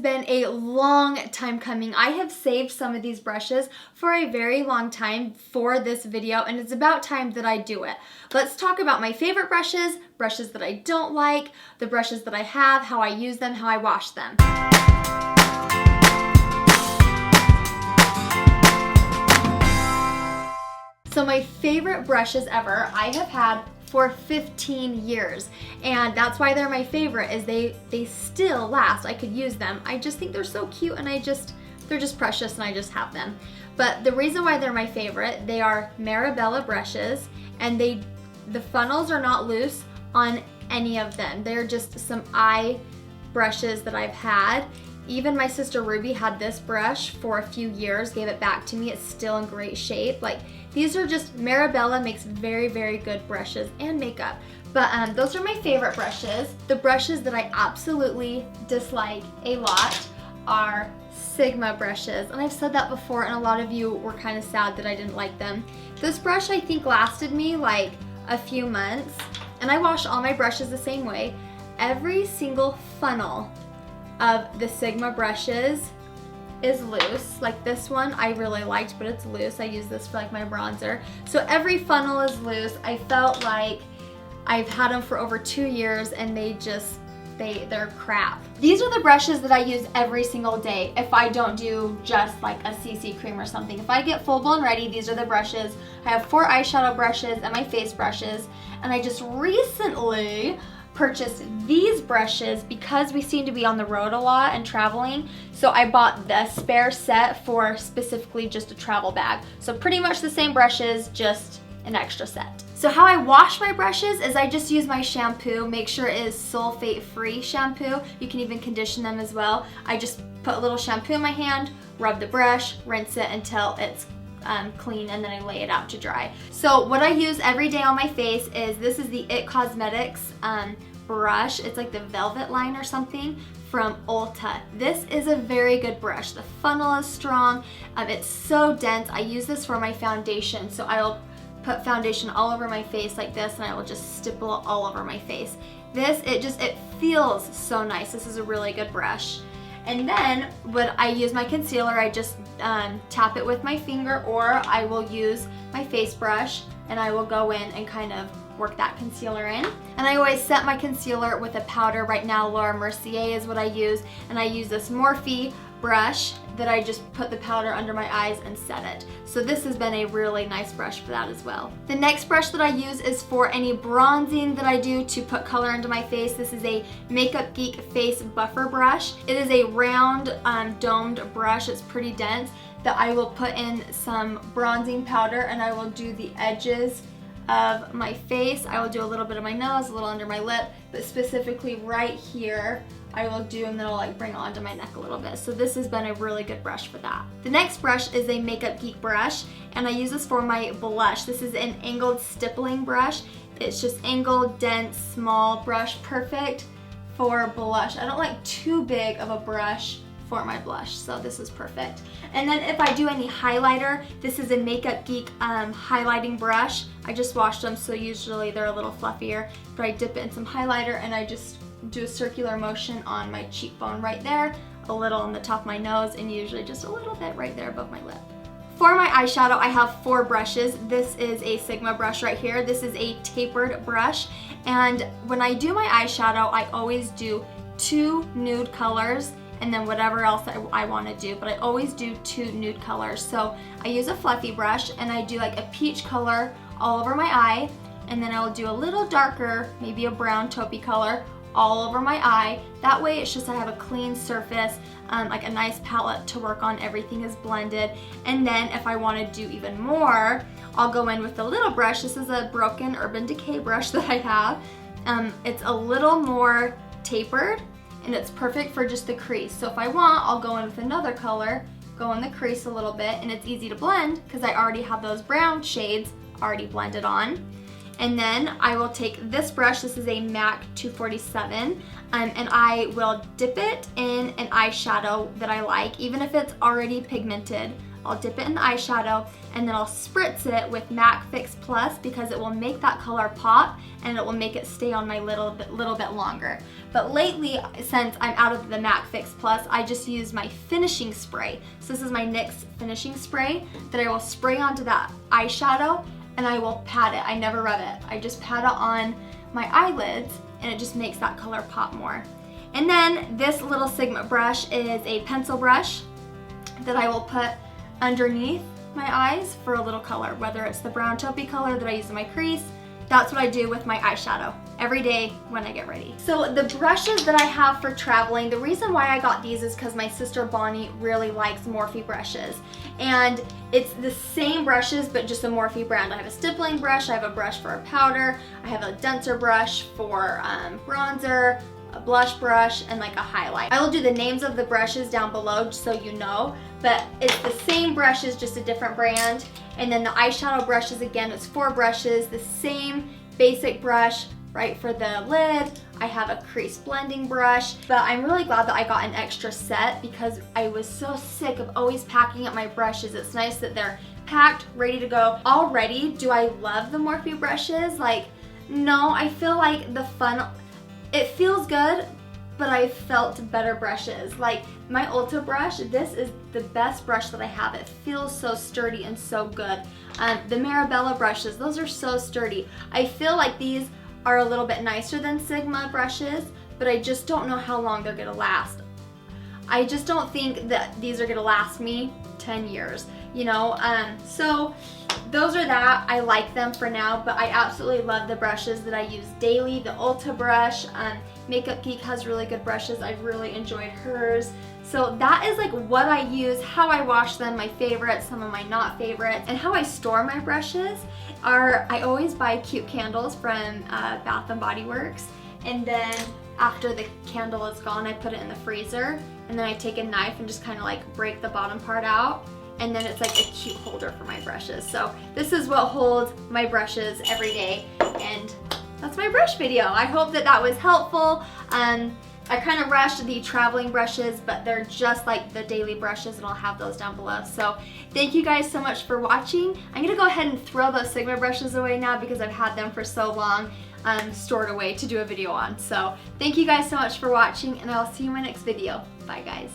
been a long time coming. I have saved some of these brushes for a very long time for this video, and it's about time that I do it. Let's talk about my favorite brushes, brushes that I don't like, the brushes that I have, how I use them, how I wash them. So my favorite brushes ever, I have had for 15 years, and that's why they're my favorite, is they still last. I could use them. I just think they're so cute, and they're just precious, and I just have them. But the reason why they're my favorite, they are Marabella brushes, and the funnels are not loose on any of them. They're just some eye brushes that I've had. Even my sister Ruby had this brush for a few years, gave it back to me. It's still in great shape. Like, these are just, Marabella makes very, very good brushes and makeup. But those are my favorite brushes. The brushes that I absolutely dislike a lot are Sigma brushes. And I've said that before, and a lot of you were kind of sad that I didn't like them. This brush, I think, lasted me like a few months, and I wash all my brushes the same way. Every single funnel of the Sigma brushes is loose. Like this one I really liked, but it's loose. I use this for like my bronzer. So every funnel is loose. I felt like I've had them for over 2 years, and they're crap. These are the brushes that I use every single day if I don't do just like a CC cream or something. If I get full blown ready, these are the brushes. I have 4 eyeshadow brushes and my face brushes, and I just recently purchased these brushes because we seem to be on the road a lot and traveling. So I bought the spare set for specifically just a travel bag. So pretty much the same brushes, just an extra set. So how I wash my brushes is I just use my shampoo. Make sure it is sulfate-free shampoo. You can even condition them as well. I just put a little shampoo in my hand, rub the brush, rinse it until it's clean, and then I lay it out to dry. So what I use every day on my face is, this is the It Cosmetics brush. It's like the Velvet line or something from Ulta. This is a very good brush. The funnel is strong. It's so dense. I use this for my foundation, so I'll put foundation all over my face like this, and I will just stipple it all over my face. It feels so nice. This is a really good brush. And then when I use my concealer, I just tap it with my finger, or I will use my face brush and I will go in and kind of work that concealer in. And I always set my concealer with a powder. Right now, Laura Mercier is what I use, and I use this Morphe brush that I just put the powder under my eyes and set it. So this has been a really nice brush for that as well. The next brush that I use is for any bronzing that I do to put color into my face. This is a Makeup Geek Face Buffer brush. It is a round domed brush. It's pretty dense, that I will put in some bronzing powder, and I will do the edges of my face. I will do a little bit of my nose, a little under my lip, but specifically right here I will do, and then I'll like bring it onto my neck a little bit. So this has been a really good brush for that. The next brush is a Makeup Geek brush, and I use this for my blush. This is an angled stippling brush. It's just angled, dense, small brush, perfect for blush. I don't like too big of a brush for my blush, so this is perfect. And then if I do any highlighter, this is a Makeup Geek highlighting brush. I just washed them, so usually they're a little fluffier, but I dip it in some highlighter, and I just do a circular motion on my cheekbone right there, a little on the top of my nose, and usually just a little bit right there above my lip. For my eyeshadow, I have 4 brushes. This is a Sigma brush right here. This is a tapered brush, and when I do my eyeshadow, I always do 2 nude colors and then whatever else I want to do, but I always do 2 nude colors. So I use a fluffy brush, and I do like a peach color all over my eye, and then I will do a little darker, maybe a brown taupey color, all over my eye. That way it's just I have a clean surface, like a nice palette to work on. Everything is blended. And then if I want to do even more, I'll go in with a little brush. This is a broken Urban Decay brush that I have. It's a little more tapered, and it's perfect for just the crease. So if I want, I'll go in with another color, go in the crease a little bit, and it's easy to blend because I already have those brown shades already blended on. And then I will take this brush. This is a MAC 247, and I will dip it in an eyeshadow that I like, even if it's already pigmented. I'll dip it in the eyeshadow, and then I'll spritz it with MAC Fix Plus because it will make that color pop and it will make it stay on my little bit longer. But lately, since I'm out of the MAC Fix Plus, I just use my finishing spray. So this is my NYX finishing spray that I will spray onto that eyeshadow, and I will pat it. I never rub it. I just pat it on my eyelids, and it just makes that color pop more. And then this little Sigma brush is a pencil brush that I will put underneath my eyes for a little color, whether it's the brown taupey color that I use in my crease. That's what I do with my eyeshadow every day when I get ready. So the brushes that I have for traveling, the reason why I got these is because my sister Bonnie really likes Morphe brushes. And it's the same brushes, but just a Morphe brand. I have a stippling brush, I have a brush for a powder, I have a denser brush for bronzer, a blush brush, and like a highlight. I will do the names of the brushes down below just so you know, but it's the same brushes, just a different brand. And then the eyeshadow brushes, again, it's 4 brushes, the same basic brush, right, for the lid. I have a crease blending brush, but I'm really glad that I got an extra set because I was so sick of always packing up my brushes. It's nice that they're packed, ready to go. Already, do I love the Morphe brushes? Like, no, I feel like the fun, it feels good, but I felt better brushes. Like my Ulta brush, this is the best brush that I have. It feels so sturdy and so good. The Marabella brushes, those are so sturdy. I feel like these are a little bit nicer than Sigma brushes, but I just don't know how long they're gonna last. I just don't think that these are gonna last me 10 years, you know? So those are that. I like them for now, but I absolutely love the brushes that I use daily. The Ulta brush, Makeup Geek has really good brushes. I've really enjoyed hers. So that is like what I use, how I wash them, my favorites, some of my not favorites, and how I store my brushes are, I always buy cute candles from Bath and Body Works, and then after the candle is gone, I put it in the freezer, and then I take a knife and just kind of like break the bottom part out, and then it's like a cute holder for my brushes. So this is what holds my brushes every day, and that's my brush video. I hope that that was helpful. I kind of rushed the traveling brushes, but they're just like the daily brushes, and I'll have those down below. So thank you guys so much for watching. I'm gonna go ahead and throw those Sigma brushes away now because I've had them for so long stored away to do a video on. So thank you guys so much for watching, and I'll see you in my next video. Bye guys.